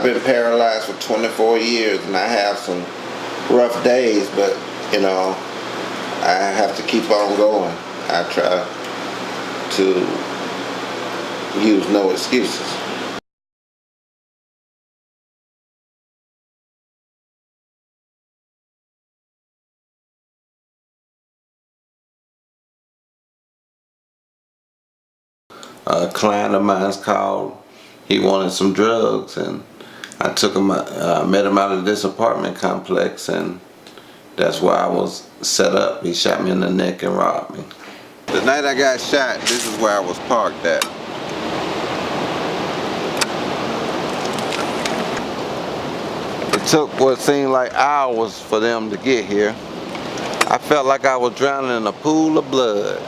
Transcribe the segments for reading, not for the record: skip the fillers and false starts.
been paralyzed for 24 years, and I have some rough days, but you know, I have to keep on going. I try to use no excuses. A client of mine's called. He wanted some drugs, and I took him. Met him out of this apartment complex, and that's where I was set up. He shot me in the neck and robbed me. The night I got shot, this is where I was parked at. It took what seemed like hours for them to get here. I felt like I was drowning in a pool of blood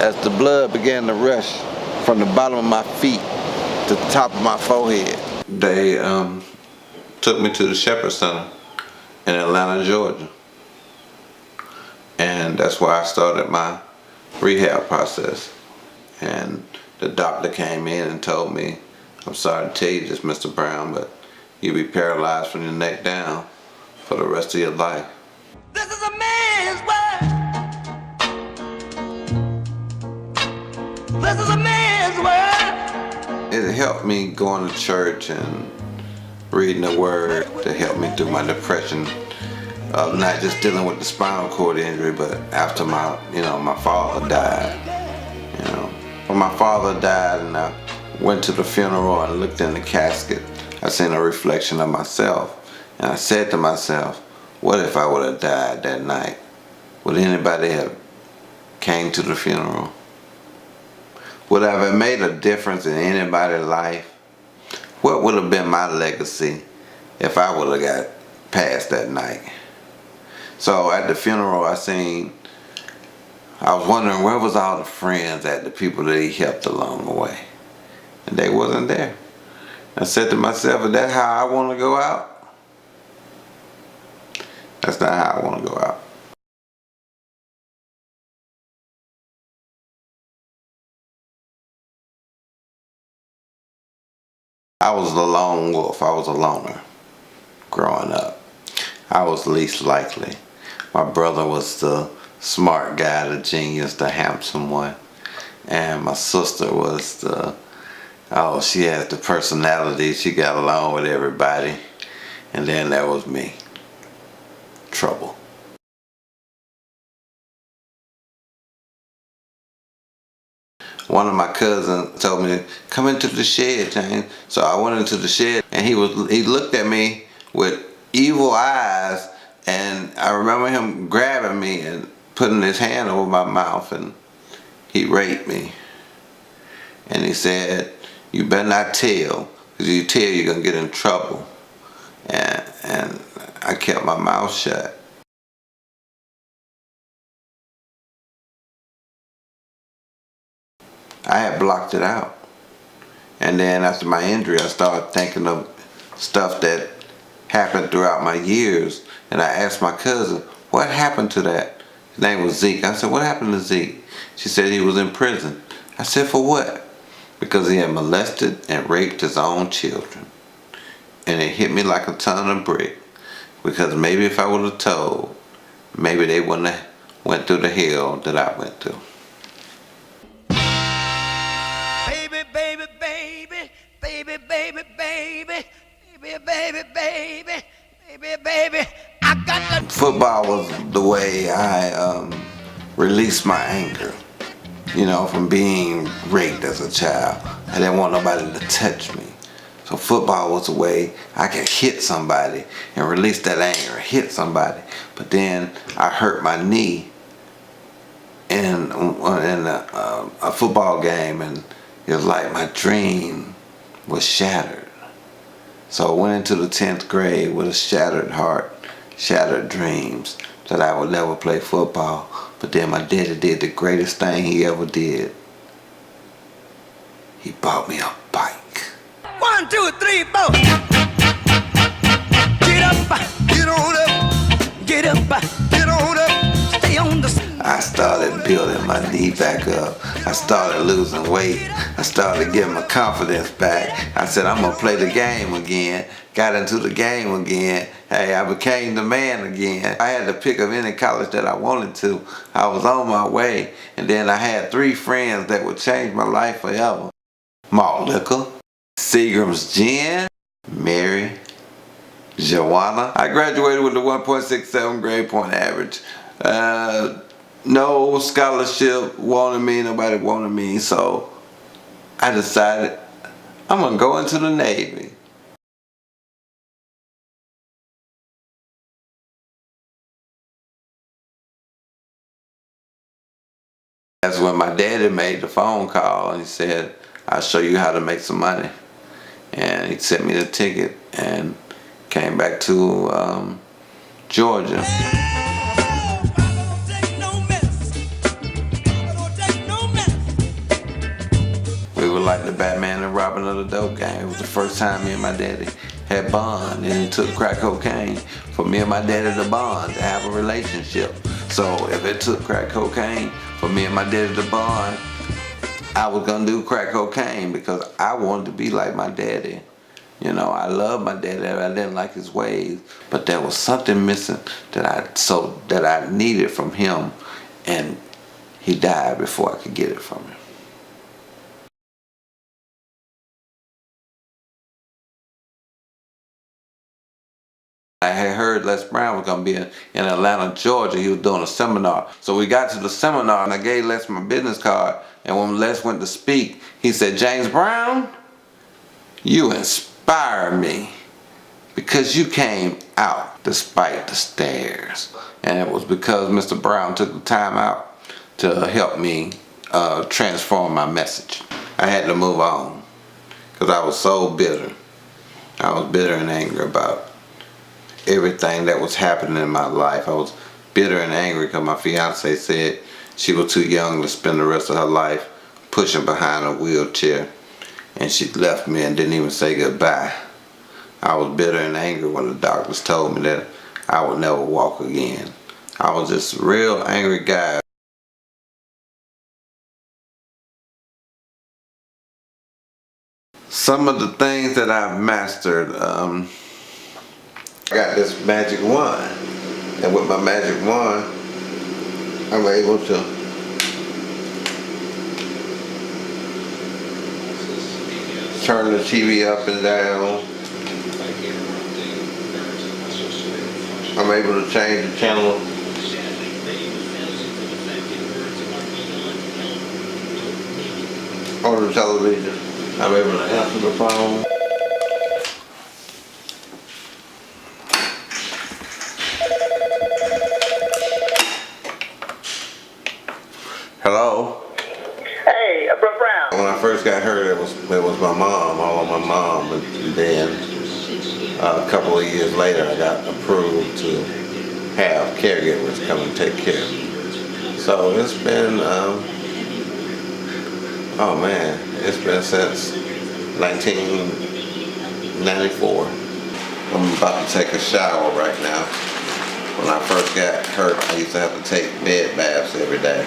as the blood began to rush from the bottom of my feet to the top of my forehead. They took me to the Shepherd Center in Atlanta, Georgia. And that's where I started my rehab process. And the doctor came in and told me, "I'm sorry to tell you this, Mr. Brown, but you'll be paralyzed from your neck down for the rest of your life." This is a man's world. This is a man's world. It helped me going to church and reading the word to help me through my depression of not just dealing with the spinal cord injury, but after my father died. When my father died and I went to the funeral and looked in the casket, I seen a reflection of myself, and I said to myself, what if I would have died that night? Would anybody have came to the funeral? Would I have made a difference in anybody's life? What would have been my legacy if I would have got past that night? So at the funeral I was wondering where was all the friends at, the people that he helped along the way. And they wasn't there. I said to myself, is that how I want to go out? That's not how I want to go out. I was the lone wolf. I was a loner growing up. I was least likely. My brother was the smart guy, the genius, the handsome one. And my sister was she had the personality. She got along with everybody. And then there was me. Trouble. One of my cousins told me to come into the shed, James. So I went into the shed, and he looked at me with evil eyes, and I remember him grabbing me and putting his hand over my mouth, and he raped me. And he said, "You better not tell, because if you tell, you're gonna get in trouble." And I kept my mouth shut. I had blocked it out. And then after my injury, I started thinking of stuff that happened throughout my years. And I asked my cousin, what happened to that? His name was Zeke. I said, what happened to Zeke? She said he was in prison. I said, for what? Because he had molested and raped his own children. And it hit me like a ton of brick. Because maybe if I would have told, maybe they wouldn't have went through the hell that I went through. Baby, I got the... Football was the way I released my anger, from being raped as a child. I didn't want nobody to touch me. So football was the way I could hit somebody and release that anger, hit somebody. But then I hurt my knee in a football game, and it was like my dream was shattered. So I went into the 10th grade with a shattered heart, shattered dreams that I would never play football. But then my daddy did the greatest thing he ever did. He bought me a bike. 1, 2, 3, 4. Get up, get on up, get up, get on up, stay on the... I started building my knee back up. I started losing weight. I started getting my confidence back. I said, I'm gonna play the game again. Got into the game again. Hey, I became the man again. I had to pick up any college that I wanted to. I was on my way. And then I had 3 friends that would change my life forever. Malt liquor, Seagram's gin, Mary, Joanna. I graduated with a 1.67 grade point average. No scholarship wanted me, nobody wanted me, so I decided I'm gonna go into the Navy. That's when my daddy made the phone call and he said, I'll show you how to make some money. And he sent me the ticket and came back to Georgia. We were like the Batman and Robin of the dope game. It was the first time me and my daddy had bond, and it took crack cocaine for me and my daddy to bond, to have a relationship. So if it took crack cocaine for me and my daddy to bond, I was gonna do crack cocaine because I wanted to be like my daddy. You know, I loved my daddy, I didn't like his ways, but there was something missing that I needed from him, and he died before I could get it from him. I had heard Les Brown was going to be in Atlanta, Georgia. He was doing a seminar. So we got to the seminar and I gave Les my business card. And when Les went to speak, he said, James Brown, you inspire me because you came out despite the stares. And it was because Mr. Brown took the time out to help me transform my message. I had to move on because I was so bitter. I was bitter and angry about everything that was happening in my life. I was bitter and angry because my fiance said she was too young to spend the rest of her life pushing behind a wheelchair, and she left me and didn't even say goodbye. I was bitter and angry when the doctors told me that I would never walk again. I was just a real angry guy. Some of the things that I've mastered, I got this magic wand, and with my magic wand, I'm able to turn the TV up and down. I'm able to change the channel. On the television. I'm able to answer the phone. Hello? Hey, Bro Brown. When I first got hurt, it was my mom, all on my mom, and then a couple of years later I got approved to have caregivers come and take care of me. So it's been, oh man, it's been since 1994. I'm about to take a shower right now. When I first got hurt, I used to have to take bed baths every day.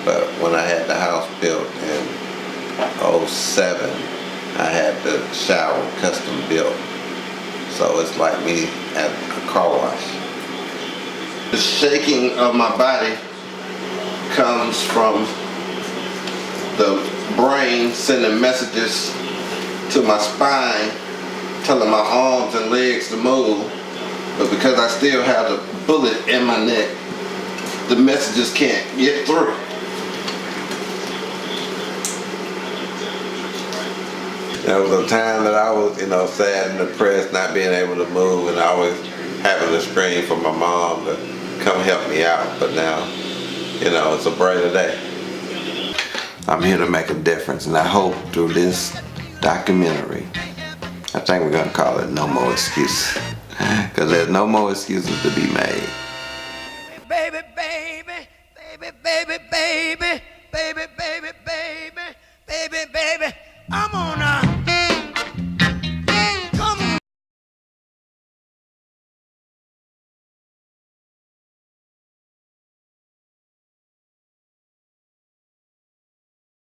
But when I had the house built in 2007, I had the shower custom built. So it's like me at a car wash. The shaking of my body comes from the brain sending messages to my spine, telling my arms and legs to move. But because I still have the bullet in my neck, the messages can't get through. There was a time that I was, sad and depressed, not being able to move, and always having to scream for my mom to come help me out. But now, it's a brighter day. I'm here to make a difference, and I hope through this documentary, I think we're going to call it No More Excuses, because there's no more excuses to be made. Baby, baby, baby, baby, baby.